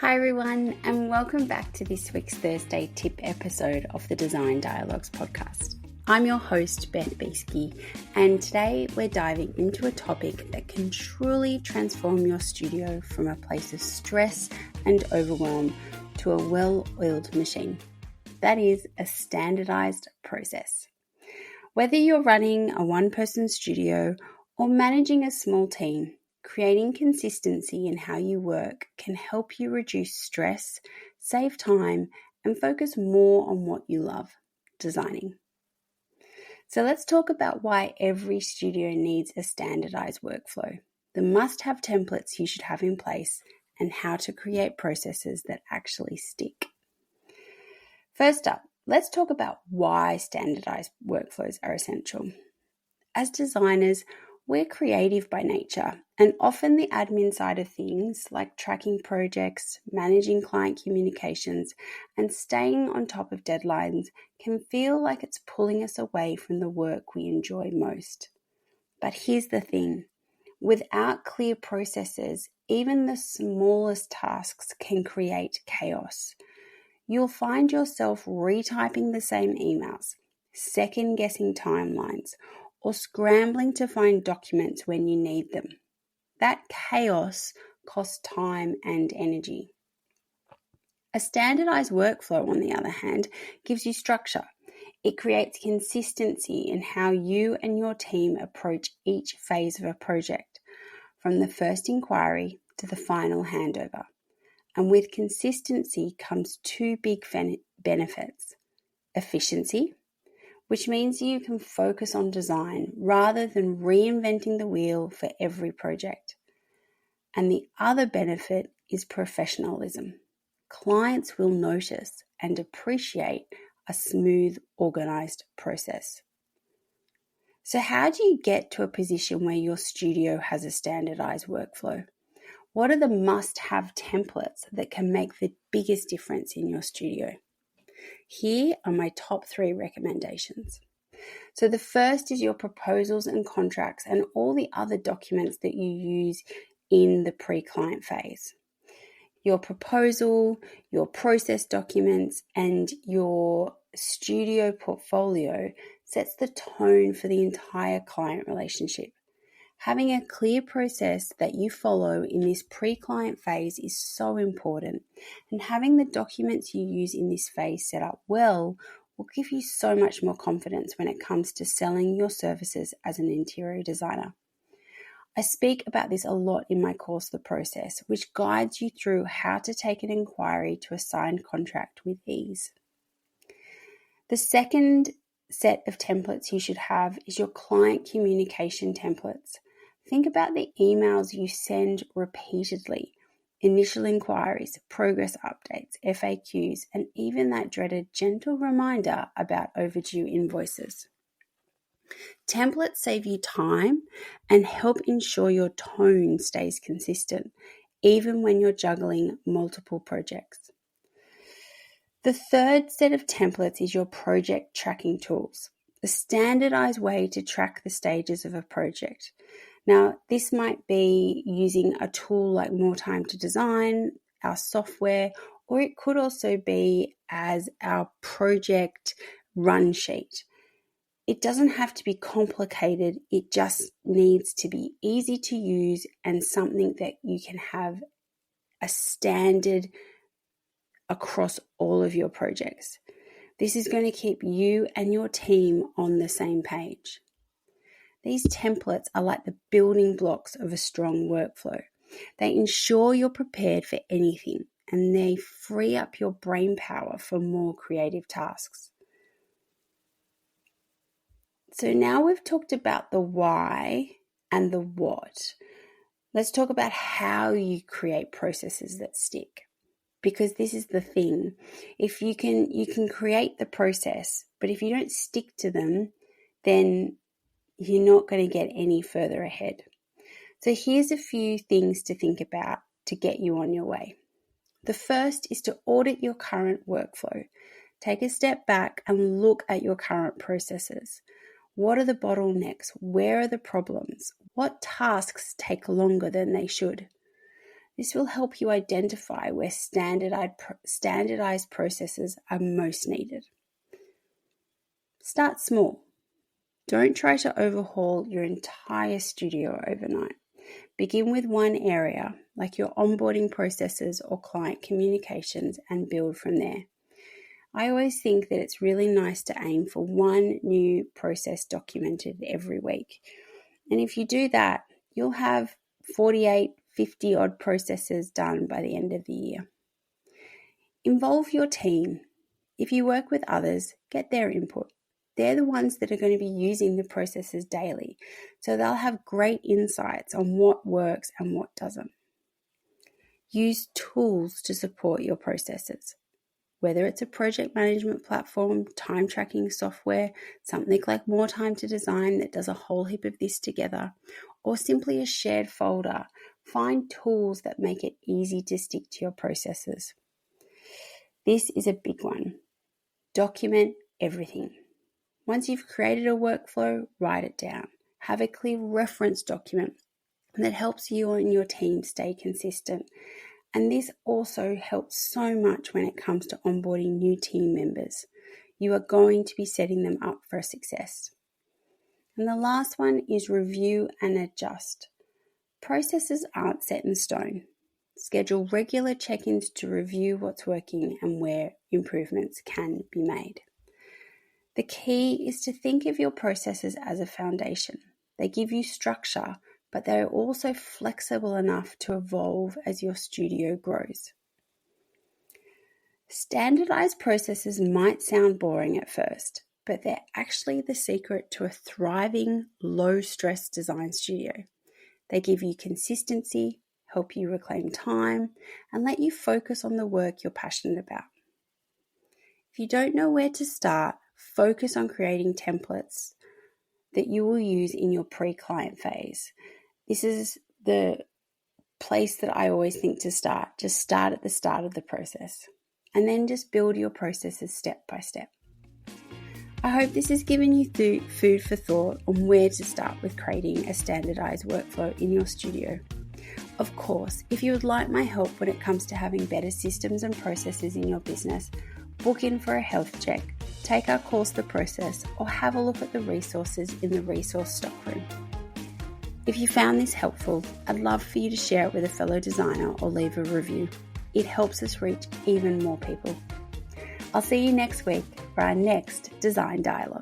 Hi everyone, and welcome back to this week's Thursday tip episode of the Design Dialogues podcast. I'm your host, Beth, and today we're diving into a topic that can truly transform your studio from a place of stress and overwhelm to a well-oiled machine. That is a standardized process. Whether you're running a one-person studio or managing a small team, creating consistency in how you work can help you reduce stress, save time, and focus more on what you love, designing. So let's talk about why every studio needs a standardized workflow, the must-have templates you should have in place, and how to create processes that actually stick. First up, let's talk about why standardized workflows are essential. As designers, we're creative by nature, and often the admin side of things, like tracking projects, managing client communications, and staying on top of deadlines, can feel like it's pulling us away from the work we enjoy most. But here's the thing. Without clear processes, even the smallest tasks can create chaos. You'll find yourself retyping the same emails, second-guessing timelines, or scrambling to find documents when you need them. That chaos costs time and energy. A standardized workflow, on the other hand, gives you structure. It creates consistency in how you and your team approach each phase of a project, from the first inquiry to the final handover. And with consistency comes two big benefits: efficiency, which means you can focus on design rather than reinventing the wheel for every project. And the other benefit is professionalism. Clients will notice and appreciate a smooth, organized process. So how do you get to a position where your studio has a standardized workflow? What are the must-have templates that can make the biggest difference in your studio? Here are my top 3 recommendations. So the first is your proposals and contracts and all the other documents that you use in the pre-client phase. Your proposal, your process documents, and your studio portfolio sets the tone for the entire client relationship. Having a clear process that you follow in this pre-client phase is so important, and having the documents you use in this phase set up well will give you so much more confidence when it comes to selling your services as an interior designer. I speak about this a lot in my course, The Process, which guides you through how to take an inquiry to a signed contract with ease. The second set of templates you should have is your client communication templates. Think about the emails you send repeatedly: initial inquiries, progress updates, FAQs, and even that dreaded gentle reminder about overdue invoices. Templates save you time and help ensure your tone stays consistent, even when you're juggling multiple projects. The third set of templates is your project tracking tools, the standardized way to track the stages of a project. Now, this might be using a tool like More Time to Design, our software, or it could also be as our project run sheet. It doesn't have to be complicated. It just needs to be easy to use and something that you can have a standard across all of your projects. This is going to keep you and your team on the same page. These templates are like the building blocks of a strong workflow. They ensure you're prepared for anything, and they free up your brain power for more creative tasks. So now we've talked about the why and the what. Let's talk about how you create processes that stick. Because this is the thing. If you can create the process, but if you don't stick to them, then you're not going to get any further ahead. So here's a few things to think about to get you on your way. The first is to audit your current workflow. Take a step back and look at your current processes. What are the bottlenecks? Where are the problems? What tasks take longer than they should? This will help you identify where standardized processes are most needed. Start small. Don't try to overhaul your entire studio overnight. Begin with one area, like your onboarding processes or client communications, and build from there. I always think that it's really nice to aim for one new process documented every week. And if you do that, you'll have 48, 50 odd processes done by the end of the year. Involve your team. If you work with others, get their input. They're the ones that are going to be using the processes daily, so they'll have great insights on what works and what doesn't. Use tools to support your processes. Whether it's a project management platform, time tracking software, something like More Time to Design that does a whole heap of this together, or simply a shared folder, find tools that make it easy to stick to your processes. This is a big one. Document everything. Once you've created a workflow, write it down. Have a clear reference document that helps you and your team stay consistent. And this also helps so much when it comes to onboarding new team members. You are going to be setting them up for success. And the last one is review and adjust. Processes aren't set in stone. Schedule regular check-ins to review what's working and where improvements can be made. The key is to think of your processes as a foundation. They give you structure, but they are also flexible enough to evolve as your studio grows. Standardized processes might sound boring at first, but they're actually the secret to a thriving, low-stress design studio. They give you consistency, help you reclaim time, and let you focus on the work you're passionate about. If you don't know where to start, focus on creating templates that you will use in your pre-client phase. This is the place that I always think to start. Just start at the start of the process and then just build your processes step by step. I hope this has given you food for thought on where to start with creating a standardized workflow in your studio. Of course, if you would like my help when it comes to having better systems and processes in your business, book in for a health check, take our course The Process, or have a look at the resources in the resource stockroom. If you found this helpful, I'd love for you to share it with a fellow designer or leave a review. It helps us reach even more people. I'll see you next week for our next Design Dialogue.